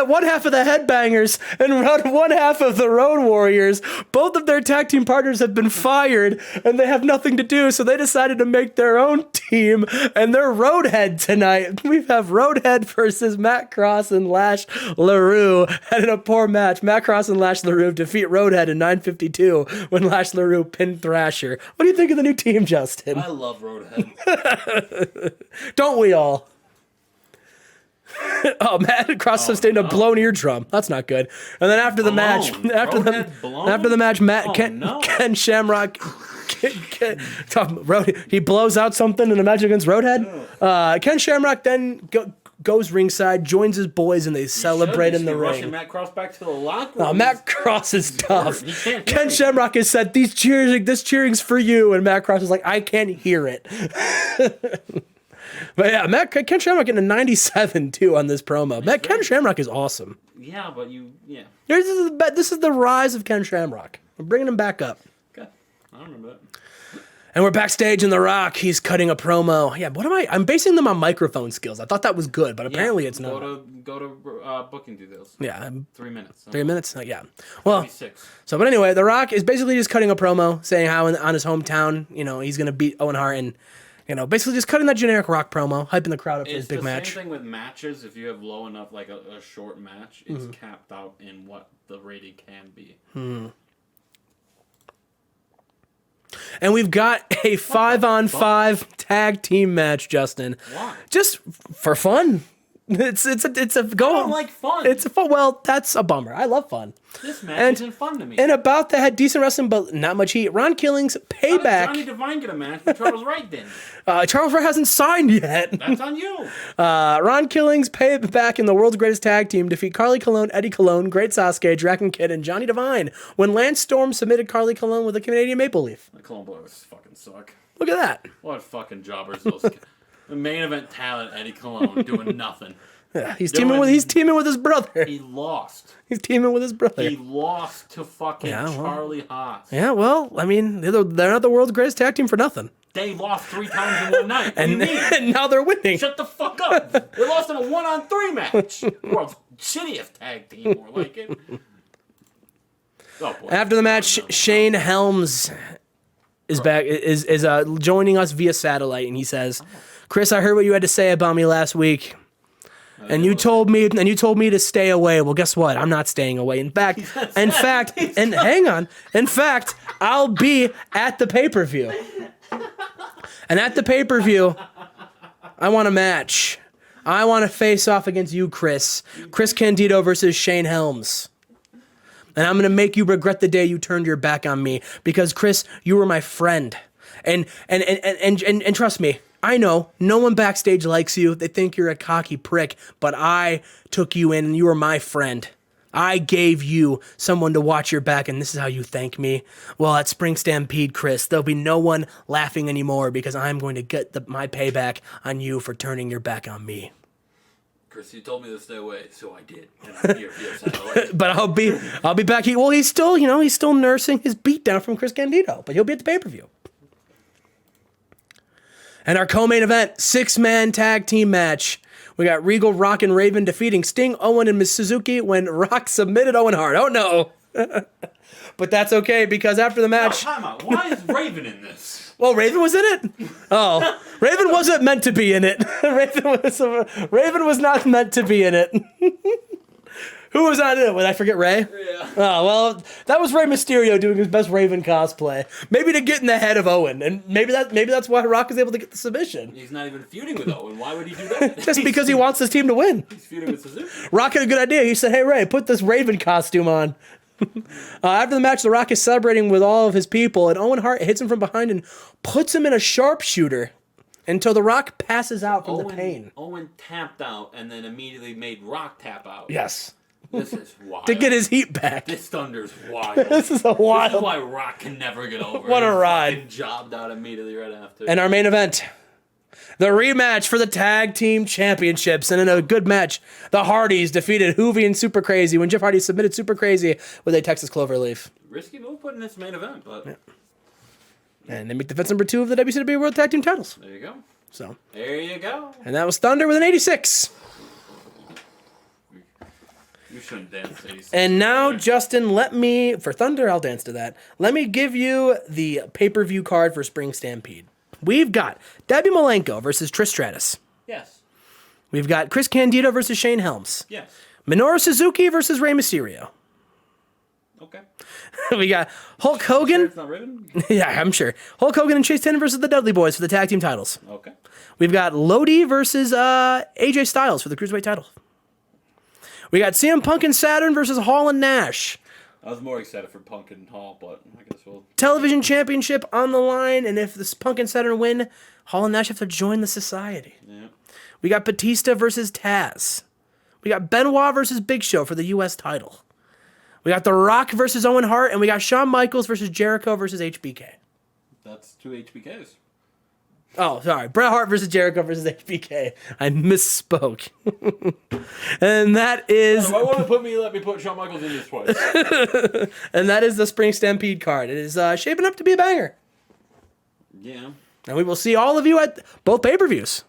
One half of the Headbangers and one half of the Road Warriors. Both of their tag team partners have been fired, and they have nothing to do, so they decided to make their own team, and they're Roadhead tonight. We have Roadhead versus Matt Cross and Lash LaRue. And in a poor match, Matt Cross and Lash LaRue defeat Roadhead in 9:52 when Lash LaRue pinned Thrasher. What do you think of the new team, Justin? I love Roadhead. Don't we all? Oh, Matt Cross sustained a blown eardrum. That's not good. And then after the match, Ken Shamrock, he blows out something in a match against Roadhead. Ken Shamrock then goes ringside, joins his boys, and they celebrate in the ring. Rushing Matt Cross back to the locker room. Oh, Matt Cross is tough. Ken Shamrock has said, this cheering's for you, and Matt Cross is like, I can't hear it. But yeah, Ken Shamrock getting a 97 too on this promo. Ken Shamrock is awesome. Yeah, but This is the rise of Ken Shamrock. We're bringing him back up. Okay, I don't remember that. And we're backstage in The Rock. He's cutting a promo. Yeah, I'm basing them on microphone skills. I thought that was good, but apparently it's not. Go to booking details. Yeah. 3 minutes. 3 minutes? Yeah. Well, 6. But anyway, The Rock is basically just cutting a promo, saying how on his hometown, he's going to beat Owen Hart and basically just cutting that generic Rock promo, hyping the crowd up for his big match. It's the same thing with matches. If you have low enough, like a short match, it's capped out in what the rating can be. And we've got a 5-on-5 tag team match, Justin. Why? Just for fun. It's a go. I don't like fun. It's a fun. Well, that's a bummer. I love fun. This match isn't fun to me. And about that, had decent wrestling, but not much heat. Ron Killing's payback. Johnny Devine get a match, but Charles Wright didn't. Charles Wright hasn't signed yet. That's on you. Ron Killing's payback in the world's greatest tag team defeat Carly Colon, Eddie Colon, Great Sasuke, Draken Kid, and Johnny Devine when Lance Storm submitted Carly Colon with a Canadian Maple Leaf. The Colon Boys fucking suck. Look at that. What fucking jobbers those. The main event talent, Eddie Colon, doing nothing. Yeah, he's teaming with his brother. He lost. He's teaming with his brother. He lost to fucking Charlie Haas. Yeah, well, I mean, they're not the world's greatest tag team for nothing. They lost 3 times in one night. What do you mean? And now they're winning. Shut the fuck up. They lost in a 1-on-3 match. World's shittiest tag team, more like it. Oh, boy. After the match, Shane Helms is back. Is joining us via satellite, and he says, "Chris, I heard what you had to say about me last week, and you told me to stay away. Well, guess what? I'm not staying away. In fact, hang on. In fact, I'll be at the pay-per-view, and at the pay-per-view, I want a match. I want to face off against you, Chris Candido versus Shane Helms." And I'm going to make you regret the day you turned your back on me. Because, Chris, you were my friend. And trust me, I know, no one backstage likes you. They think you're a cocky prick. But I took you in and you were my friend. I gave you someone to watch your back, and this is how you thank me. Well, at Spring Stampede, Chris, there'll be no one laughing anymore because I'm going to get my payback on you for turning your back on me. Chris, you told me to stay away, so I did. And I'm here via satellite. But I'll be back. He's still nursing his beatdown from Chris Candido, but he'll be at the pay-per-view. And our co-main event, 6-man tag team match. We got Regal, Rock, and Raven defeating Sting, Owen, and Miss Suzuki when Rock submitted Owen Hart. Oh no! But that's okay because after the match, time out. Why is Raven in this? Well, Raven was in it. Oh, Raven wasn't meant to be in it. Raven was not meant to be in it. Who was on it? Would I forget Ray? Yeah. Oh, well, that was Rey Mysterio doing his best Raven cosplay. Maybe to get in the head of Owen, and maybe that's why Rock is able to get the submission. He's not even feuding with Owen. Why would he do that? Just because he wants his team to win. He's feuding with Suzuki. Rock had a good idea. He said, "Hey Ray, put this Raven costume on." After the match, The Rock is celebrating with all of his people, and Owen Hart hits him from behind and puts him in a sharpshooter until The Rock passes out from the pain. Owen tapped out and then immediately made Rock tap out. Yes. This is wild. To get his heat back. This Thunder's wild. This is a wild. This is why Rock can never get over. What a ride. Fucking jobbed out immediately right after. And our main event, the rematch for the tag team championships. And in a good match, the Hardys defeated Hoovy and Super Crazy when Jeff Hardy submitted Super Crazy with a Texas Cloverleaf. Risky move putting this main event, but... Yeah. And they make defense number 2 of the WCW World Tag Team titles. There you go. So. There you go. And that was Thunder with an 86. You shouldn't dance 86. And now, Justin, for Thunder, I'll dance to that. Let me give you the pay-per-view card for Spring Stampede. We've got Debbie Malenko versus Trish Stratus. Yes. We've got Chris Candido versus Shane Helms. Yes. Minoru Suzuki versus Rey Mysterio. Okay. We got Hulk Hogan. It's not Raven? Yeah, I'm sure. Hulk Hogan and Chase Tatum versus the Dudley Boys for the tag team titles. Okay. We've got Lodi versus AJ Styles for the Cruiserweight title. We got CM Punk and Saturn versus Hall and Nash. I was more excited for Punk and Hall, but I guess we'll... Television championship on the line, and if this Punk and Saturn win, Hall and Nash have to join the society. Yeah. We got Batista versus Taz. We got Benoit versus Big Show for the U.S. title. We got The Rock versus Owen Hart, and we got Shawn Michaels versus Jericho versus HBK. That's 2 HBKs. Oh, sorry. Bret Hart versus Jericho versus HBK. I misspoke. And that is... Why won't let me put Shawn Michaels in this twice? And that is the Spring Stampede card. It is shaping up to be a banger. Yeah. And we will see all of you at both pay-per-views.